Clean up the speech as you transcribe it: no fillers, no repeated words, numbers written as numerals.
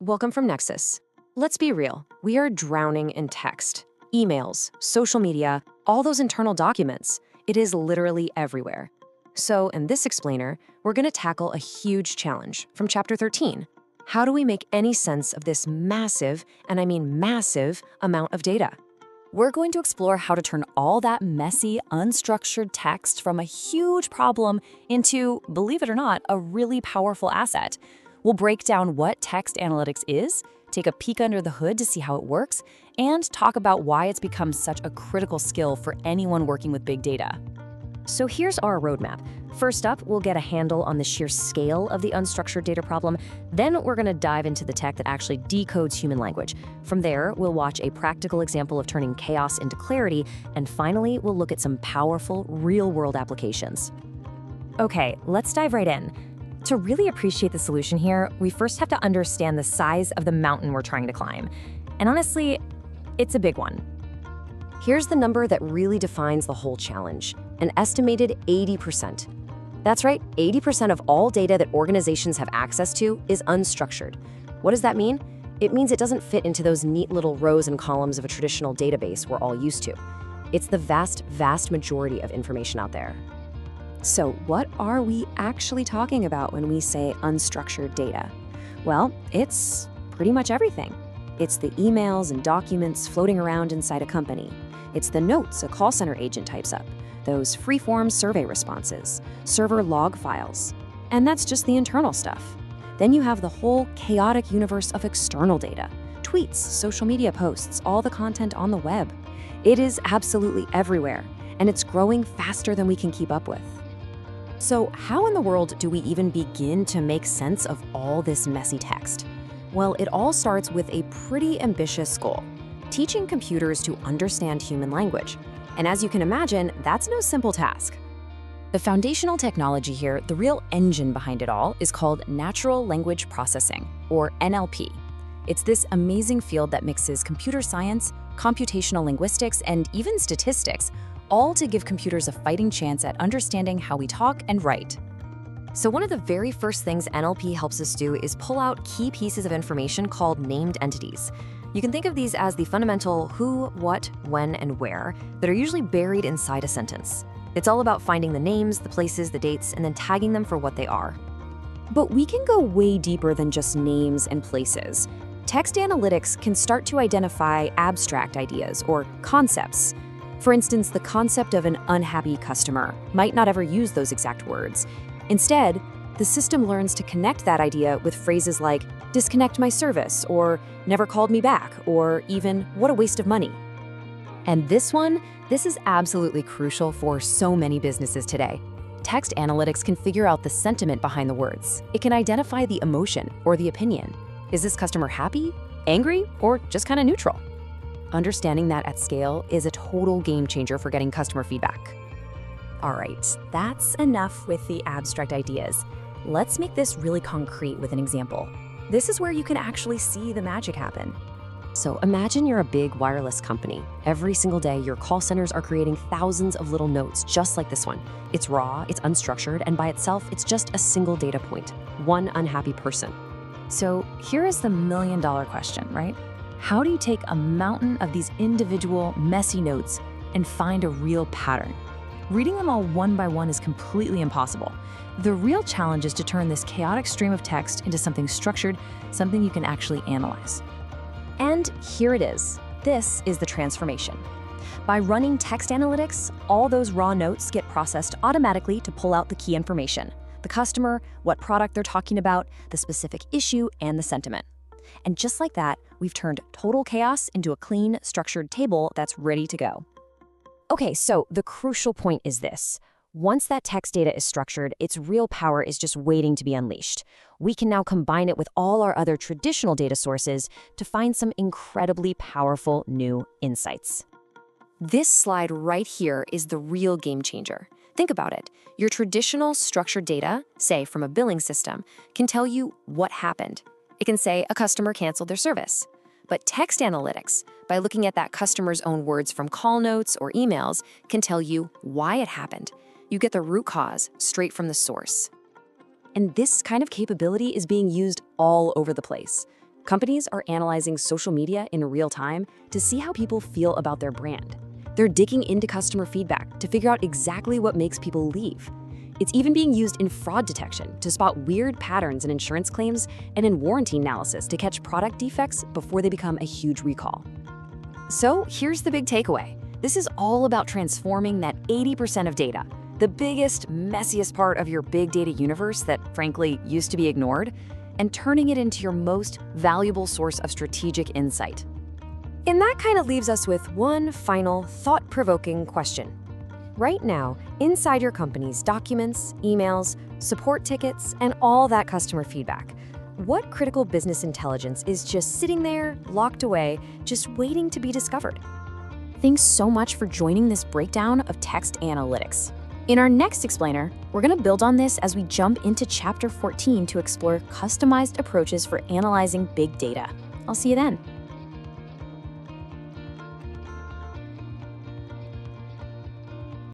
Welcome from Nexus. Let's be real, we are drowning in text. Emails, social media, all those internal documents. It is literally everywhere. So in this explainer, we're going to tackle a huge challenge from Chapter 13. How do we make any sense of this massive, and I mean massive, amount of data? We're going to explore how to turn all that messy, unstructured text from a huge problem into, believe it or not, a really powerful asset. We'll break down what text analytics is, take a peek under the hood to see how it works, and talk about why it's become such a critical skill for anyone working with big data. So here's our roadmap. First up, we'll get a handle on the sheer scale of the unstructured data problem. Then we're going to dive into the tech that actually decodes human language. From there, we'll watch a practical example of turning chaos into clarity. And finally, we'll look at some powerful, real-world applications. Okay, let's dive right in. To really appreciate the solution here, we first have to understand the size of the mountain we're trying to climb. And honestly, it's a big one. Here's the number that really defines the whole challenge, an estimated 80%. That's right, 80% of all data that organizations have access to is unstructured. What does that mean? It means it doesn't fit into those neat little rows and columns of a traditional database we're all used to. It's the vast, vast majority of information out there. So what are we actually talking about when we say unstructured data? Well, it's pretty much everything. It's the emails and documents floating around inside a company. It's the notes a call center agent types up, those free-form survey responses, server log files. And that's just the internal stuff. Then you have the whole chaotic universe of external data, tweets, social media posts, all the content on the web. It is absolutely everywhere, and it's growing faster than we can keep up with. So how in the world do we even begin to make sense of all this messy text? Well, it all starts with a pretty ambitious goal: teaching computers to understand human language. And as you can imagine, that's no simple task. The foundational technology here, the real engine behind it all, is called natural language processing, or NLP. It's this amazing field that mixes computer science, computational linguistics, and even statistics, all to give computers a fighting chance at understanding how we talk and write. So one of the very first things NLP helps us do is pull out key pieces of information called named entities. You can think of these as the fundamental who, what, when, and where that are usually buried inside a sentence. It's all about finding the names, the places, the dates, and then tagging them for what they are. But we can go way deeper than just names and places. Text analytics can start to identify abstract ideas or concepts. For instance, the concept of an unhappy customer might not ever use those exact words. Instead, the system learns to connect that idea with phrases like disconnect my service, or never called me back, or even what a waste of money. And this is absolutely crucial for so many businesses today. Text analytics can figure out the sentiment behind the words. It can identify the emotion or the opinion. Is this customer happy, angry, or just kind of neutral? Understanding that at scale is a total game changer for getting customer feedback. All right, that's enough with the abstract ideas. Let's make this really concrete with an example. This is where you can actually see the magic happen. So imagine you're a big wireless company. Every single day, your call centers are creating thousands of little notes just like this one. It's raw, it's unstructured, and by itself, it's just a single data point, one unhappy person. So here is the million-dollar question, right? How do you take a mountain of these individual, messy notes and find a real pattern? Reading them all one by one is completely impossible. The real challenge is to turn this chaotic stream of text into something structured, something you can actually analyze. And here it is. This is the transformation. By running text analytics, all those raw notes get processed automatically to pull out the key information: the customer, what product they're talking about, the specific issue, and the sentiment. And just like that, we've turned total chaos into a clean, structured table that's ready to go. Okay, so the crucial point is this. Once that text data is structured, its real power is just waiting to be unleashed. We can now combine it with all our other traditional data sources to find some incredibly powerful new insights. This slide right here is the real game changer. Think about it. Your traditional structured data, say from a billing system, can tell you what happened. It can say a customer canceled their service. But text analytics, by looking at that customer's own words from call notes or emails, can tell you why it happened. You get the root cause straight from the source. And this kind of capability is being used all over the place. Companies are analyzing social media in real time to see how people feel about their brand. They're digging into customer feedback to figure out exactly what makes people leave. It's even being used in fraud detection to spot weird patterns in insurance claims and in warranty analysis to catch product defects before they become a huge recall. So here's the big takeaway. This is all about transforming that 80% of data, the biggest, messiest part of your big data universe that, frankly, used to be ignored, and turning it into your most valuable source of strategic insight. And that kind of leaves us with one final thought-provoking question. Right now, inside your company's documents, emails, support tickets, and all that customer feedback, what critical business intelligence is just sitting there, locked away, just waiting to be discovered? Thanks so much for joining this breakdown of text analytics. In our next explainer, we're going to build on this as we jump into Chapter 14 to explore customized approaches for analyzing big data. I'll see you then.